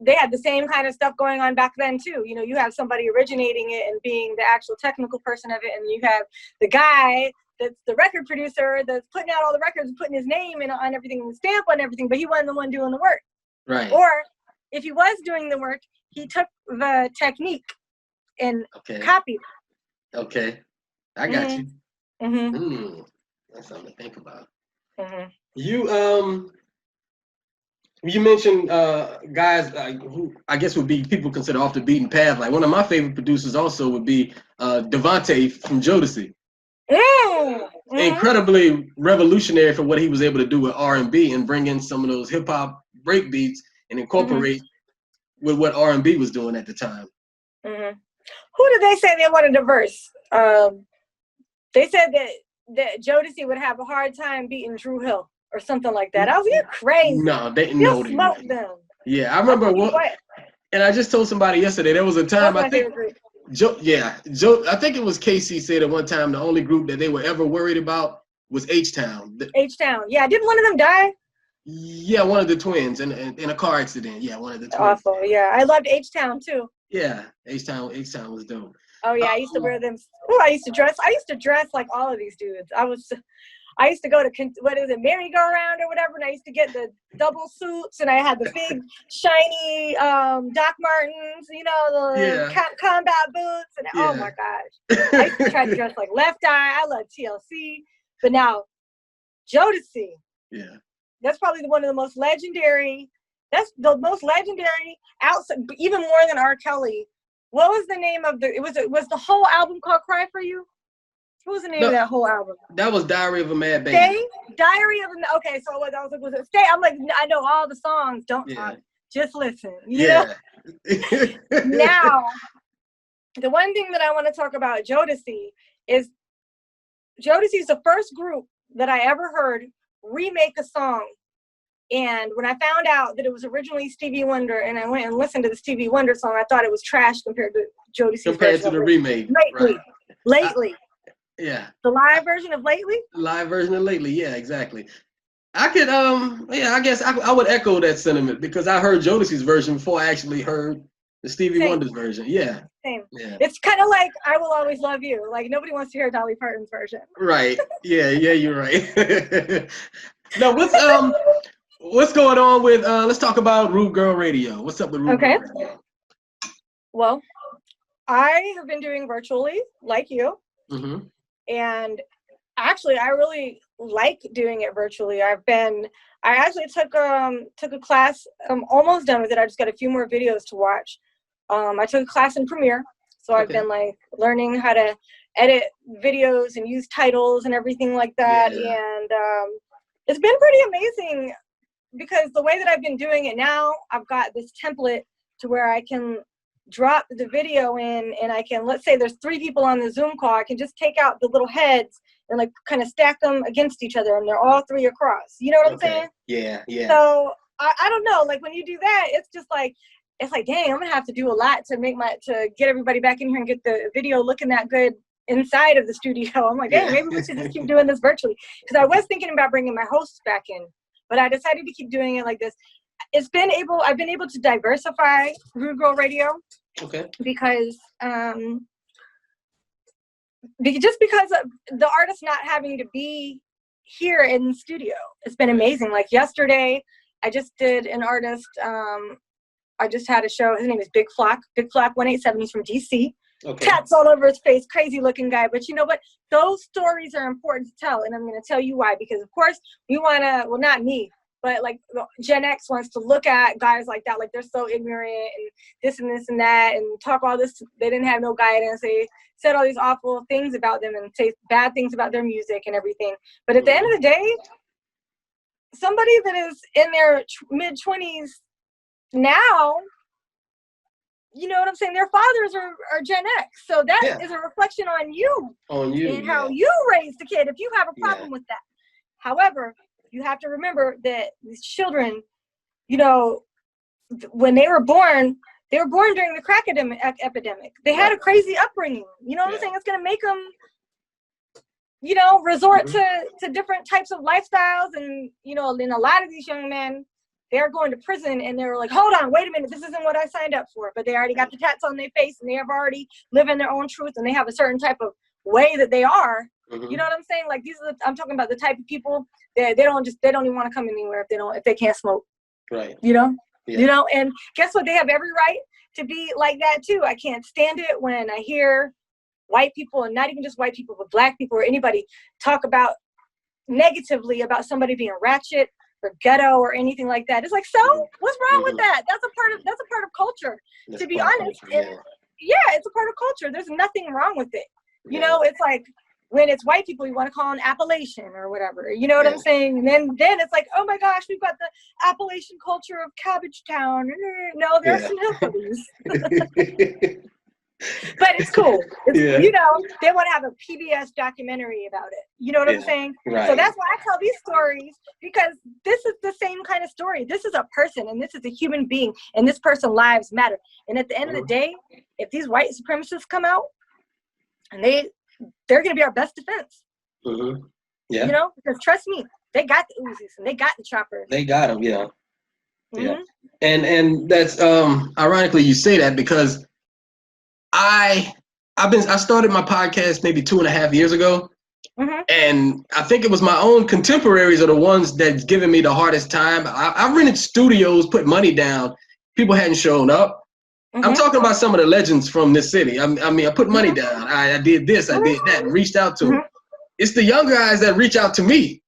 they had the same kind of stuff going on back then too. You know, you have somebody originating it and being the actual technical person of it, and you have the guy that's the record producer that's putting out all the records and putting his name in on everything and stamp on everything, but he wasn't the one doing the work. Right. Or if he was doing the work, he took the technique and copied it. Okay. I got you. Mm-hmm. That's something to think about. Mm-hmm. You mentioned guys who I guess would be people consider off the beaten path. Like one of my favorite producers also would be Devontae from Jodeci. Mm-hmm. Incredibly revolutionary for what he was able to do with R&B and bring in some of those hip hop break beats and incorporate with what R&B was doing at the time. Mm-hmm. Who did they say they wanted to verse? They said that Jodeci would have a hard time beating Drew Hill or something like that. I was like, you're crazy. No, they You'll smoke them. Yeah, I remember and I just told somebody yesterday there was a time I think I think it was Casey said at one time the only group that they were ever worried about was H-Town. H-Town. Yeah, didn't one of them die? Yeah, one of the twins in a car accident. Yeah, one of the twins. Awful. Yeah, I loved H-Town too. Yeah, H-Town was dope. Oh yeah, I used to wear them. Oh, I used to dress like all of these dudes. I used to go to merry-go-round or whatever, and I used to get the double suits, and I had the big shiny Doc Martens, you know, the combat boots, and oh my gosh, I used to try to dress like Left Eye. I love TLC, but now Jodeci. Yeah, that's probably one of the most legendary. That's the most legendary outside, even more than R. Kelly. What was the name of was the whole album called Cry For You? What was the name of that whole album? That was Diary of a Mad Baby. Stay? Diary of a Okay, so what I was like, was it Stay? I'm like, I know all the songs. Don't talk. Just listen. You know? Now, the one thing that I want to talk about Jodeci is Jodeci's the first group that I ever heard remake a song. And when I found out that it was originally Stevie Wonder, and I went and listened to the Stevie Wonder song, I thought it was trash compared to Jodeci's compared to the remake. Lately. Yeah. The live version of Lately? Live version of Lately, yeah, exactly. I could, I guess I would echo that sentiment because I heard Jodeci's version before I actually heard the Stevie Wonder's version. Yeah. Same. Yeah. It's kind of like I Will Always Love You. Like nobody wants to hear Dolly Parton's version. Right. Yeah, you're right. No, what's going on with let's talk about Rude Girl Radio. What's up with Rude Girl Radio? Well, I have been doing virtually like you. Mm-hmm. And actually I really like doing it virtually. I actually took a class. I'm almost done with it. I just got a few more videos to watch. I took a class in Premiere. So I've been like learning how to edit videos and use titles and everything like that. Yeah. And it's been pretty amazing because the way that I've been doing it now, I've got this template to where I can drop the video in and I can, let's say there's 3 people on the Zoom call, I can just take out the little heads and like kind of stack them against each other and they're all 3 across. You know what I'm saying? Yeah. So I don't know, like when you do that, it's like, dang, I'm gonna have to do a lot to get everybody back in here and get the video looking that good inside of the studio. I'm like, dang, maybe we should just keep doing this virtually. Because I was thinking about bringing my hosts back in, but I decided to keep doing it like this. I've been able to diversify Rude Girl Radio. Okay. Because just because of the artist not having to be here in the studio, it's been amazing. Like yesterday, I just did an artist. I just had a show. His name is Big Flock 187. He's from DC. Okay. Tats all over his face, crazy looking guy. But you know what? Those stories are important to tell, and I'm going to tell you why. Because of course we want to. Well, not me. But like Gen X wants to look at guys like that, like they're so ignorant and this and that, and talk all this. They didn't have no guidance. They said all these awful things about them and say bad things about their music and everything. But at the end of the day, somebody that is in their mid-20s now, you know what I'm saying? Their fathers are Gen X. So that is a reflection on you. And how you raised the kid if you have a problem with that. However, you have to remember that these children, you know, when they were born during the crack epidemic. They had a crazy upbringing. You know what I'm saying? It's going to make them, you know, resort Mm-hmm. to different types of lifestyles. And, you know, then a lot of these young men, they're going to prison and they're like, hold on, wait a minute, this isn't what I signed up for. But they already got the tats on their face and they have already living their own truth and they have a certain type of way that they are. Mm-hmm. You know what I'm saying? Like these are I'm talking about the type of people that they don't even want to come anywhere if they can't smoke. Right. You know? Yeah. You know, and guess what? They have every right to be like that too. I can't stand it when I hear white people, and not even just white people, but black people or anybody talk about negatively about somebody being ratchet or ghetto or anything like that. It's like, so what's wrong with that? That's a part of culture. That's to be honest, culture, it's a part of culture. There's nothing wrong with it. You know, it's like when it's white people, you want to call them Appalachian or whatever. You know what I'm saying? And then it's like, oh my gosh, we've got the Appalachian culture of Cabbage Town. No, there's some hillbillies. But it's cool. You know, they want to have a PBS documentary about it. You know what I'm saying? Right. So that's why I tell these stories, because this is the same kind of story. This is a person and this is a human being and this person's lives matter. And at the end of the day, if these white supremacists come out and they're going to be our best defense. Mm-hmm. Yeah. You know, because trust me, they got the Uzis and they got the choppers. They got them. Yeah. Mm-hmm. Yeah. And that's ironically you say that because I started my podcast maybe 2.5 years ago. Mm-hmm. And I think it was my own contemporaries are the ones that's giving me the hardest time. I rented studios, put money down. People hadn't shown up. Mm-hmm. I'm talking about some of the legends from this city. I mean, I put money down. I did this, I did that, and reached out to them. It's the young guys that reach out to me.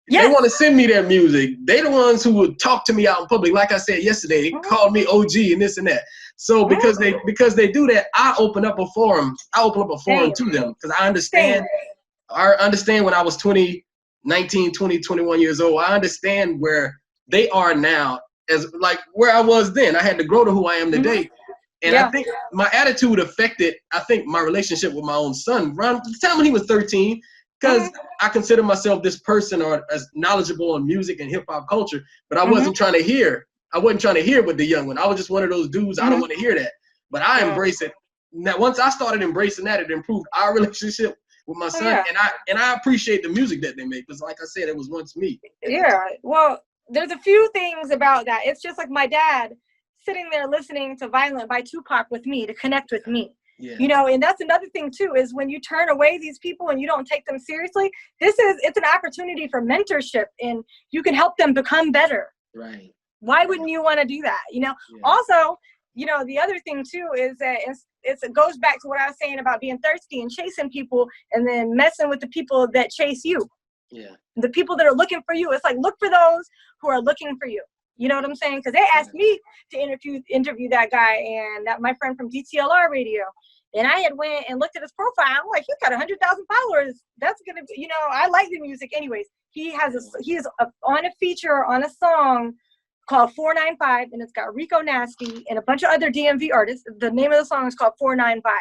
Yes. They want to send me their music. They the ones who would talk to me out in public. Like I said yesterday, they called me OG and this and that. So because they do that, I open up a forum. I open up a forum to them because I understand. I understand when I was 20, 19, 20, 21 years old. I understand where they are now as like where I was then. I had to grow to who I am today. And I think my attitude affected, my relationship with my own son around the time when he was 13. Because I consider myself this person or as knowledgeable on music and hip hop culture, but I wasn't trying to hear. I wasn't trying to hear with the young one. I was just one of those dudes. I don't want to hear that. But I embrace it. Now, once I started embracing that, it improved our relationship with my son. And I appreciate the music that they make. Because like I said, it was once me. Yeah. Well, there's a few things about that. It's just like my dad sitting there listening to Violent by Tupac with me to connect with me. Yeah. You know, and that's another thing too, is when you turn away these people and you don't take them seriously, it's an opportunity for mentorship and you can help them become better. Right. Why wouldn't you want to do that? You know, also, you know, the other thing too is that it goes back to what I was saying about being thirsty and chasing people and then messing with the people that chase you. Yeah. The people that are looking for you. It's like, look for those who are looking for you. You know what I'm saying? Because they asked me to interview that guy and my friend from DTLR Radio. And I had went and looked at his profile. I'm like, he's got 100,000 followers. That's going to be, you know, I like the music anyways. He is on a feature on a song called 495, and it's got Rico Nasty and a bunch of other DMV artists. The name of the song is called 495.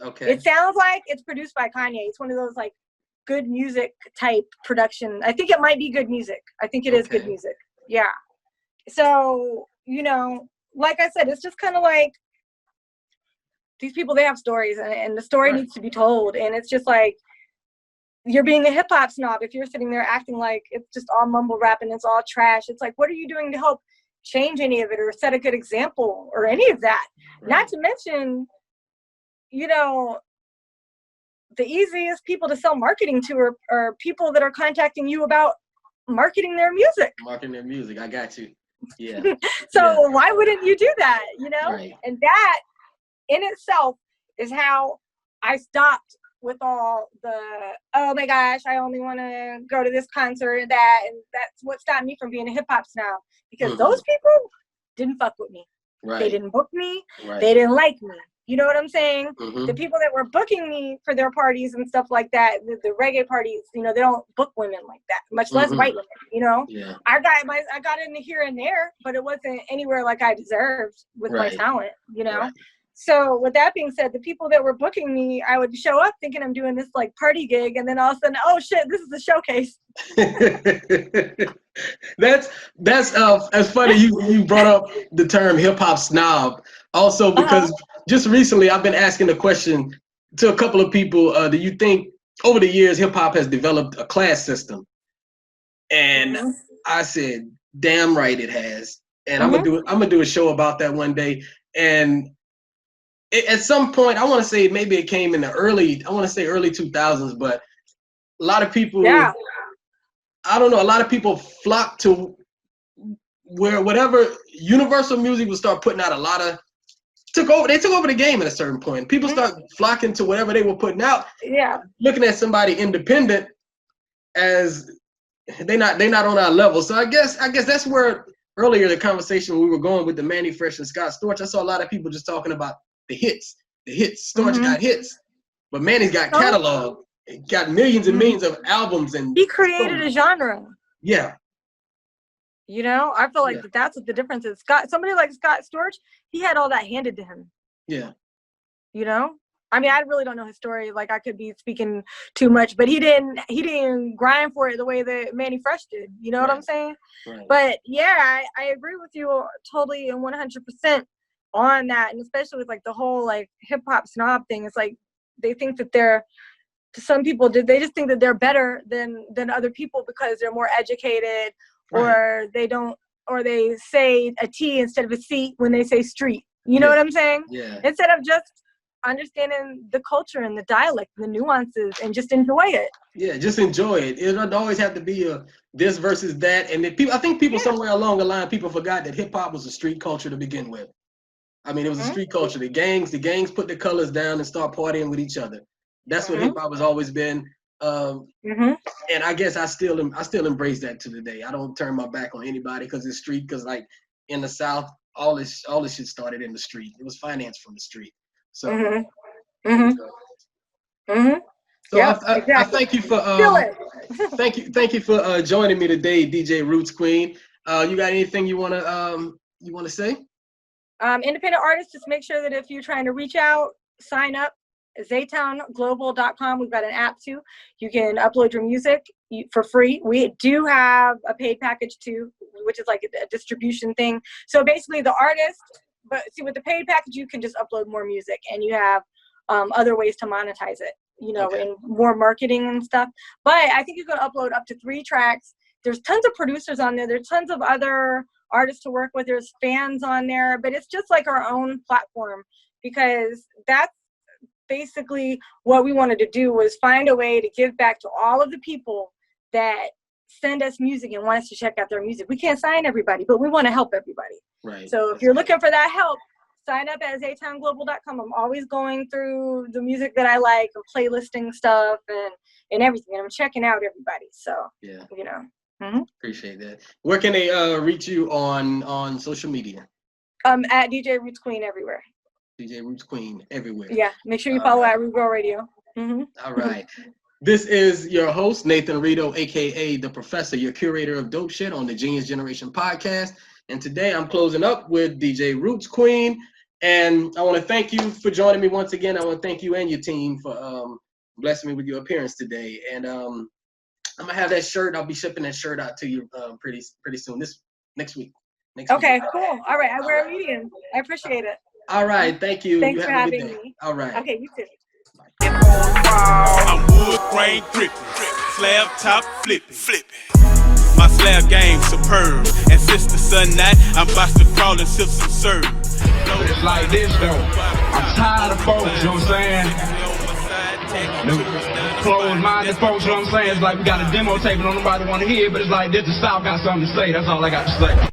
Okay. It sounds like it's produced by Kanye. It's one of those like good music type production. I think it might be good music. I think it is good music. Yeah. So, you know, like I said, it's just kind of like these people, they have stories and the story needs to be told. And it's just like, you're being a hip hop snob if you're sitting there acting like it's just all mumble rap and it's all trash. It's like, what are you doing to help change any of it or set a good example or any of that? Right. Not to mention, you know, the easiest people to sell marketing to are people that are contacting you about marketing their music. Marketing their music. I got you. Yeah. So why wouldn't you do that? You know? Right. And that in itself is how I stopped with all the, oh my gosh, I only want to go to this concert and that. And that's what stopped me from being a hip hop snob. Because those people didn't fuck with me. Right. They didn't book me. Right. They didn't like me. You know what I'm saying? The people that were booking me for their parties and stuff like that, the reggae parties, you know, they don't book women like that, much less white women, you know? Yeah. I got in here and there, but it wasn't anywhere like I deserved with my talent, you know? Right. So with that being said, the people that were booking me, I would show up thinking I'm doing this like party gig, and then all of a sudden, oh shit, this is a showcase. That's funny. You brought up the term hip hop snob. Also, because just recently I've been asking the question to a couple of people, do you think over the years, hip hop has developed a class system, and I said, "Damn right it has." And I'm gonna do a show about that one day. And at some point, I want to say maybe it came in the early 2000s, but a lot of people, I don't know, a lot of people flocked to where whatever Universal Music would start putting out a lot of, they took over the game at a certain point. People start flocking to whatever they were putting out. Yeah. Looking at somebody independent as they not on our level. So I guess that's where earlier the conversation we were going with the Manny Fresh and Scott Storch. I saw a lot of people just talking about the hits. Storch got hits, but Manny's got catalog. Got millions and millions of albums, and he created a genre. Yeah. You know, I feel like that's what the difference is. Somebody like Scott Storch, he had all that handed to him. Yeah. You know, I mean, I really don't know his story. Like, I could be speaking too much, but he didn't grind for it the way that Manny Fresh did. You know what I'm saying? Right. But yeah, I agree with you totally and 100% on that, and especially with like the whole like hip hop snob thing. It's like they think that some people they just think that they're better than other people because they're more educated. Or they say a T instead of a C when they say street. You know what I'm saying? Yeah. Instead of just understanding the culture and the dialect and the nuances and just enjoy it. Yeah, just enjoy it. It doesn't always have to be a this versus that. And I think people somewhere along the line, people forgot that hip hop was a street culture to begin with. I mean, it was a street culture. The gangs put the colors down and start partying with each other. That's what hip hop has always been. And I guess I still embrace that to the day. I don't turn my back on anybody because it's street. Because like in the South, all this shit started in the street. It was financed from the street. So, so I thank you for thank you for joining me today, DJ Roots Queen. You got anything you wanna say? Independent artists, just make sure that if you're trying to reach out, sign up. ZaytovenGlobal.com. We've got an app too. You can upload your music for free. We do have a paid package too, which is like a distribution thing. So basically the artist, but see with the paid package, you can just upload more music and you have other ways to monetize it, you know, and more marketing and stuff. But I think you can upload up to 3 tracks. There's tons of producers on there. There's tons of other artists to work with. There's fans on there, but it's just like our own platform because that's basically what we wanted to do was find a way to give back to all of the people that send us music and want us to check out their music. We can't sign everybody, but we want to help everybody. Right. So if you're looking for that help, sign up at ZaytovenGlobal.com. I'm always going through the music that I like and playlisting stuff and everything. And I'm checking out everybody. So, you know. Appreciate that. Where can they reach you on social media? At DJ Roots Queen everywhere. DJ Roots Queen everywhere. Yeah, make sure you follow at Root Girl Radio. All right. This is your host, Nathan Rito, a.k.a. The Professor, your curator of dope shit on the Genius Generation podcast. And today I'm closing up with DJ Roots Queen. And I want to thank you for joining me once again. I want to thank you and your team for blessing me with your appearance today. And I'm going to have that shirt. I'll be shipping that shirt out to you pretty soon, next week. Okay, cool. All right, I wear a medium. I appreciate it. All right, thank you. Thanks for having me. All right. Okay, you too. I'm wood grain gripping, slab top flipping. My slab game superb, and since the sun night, I'm about to crawl and sip some syrup. It's like this though, I'm tired of folks, you know what I'm saying? Closed-minded folks, you know what I'm saying? It's like we got a demo tape and nobody want to hear, but it's like this, the South got something to say, that's all I got to say.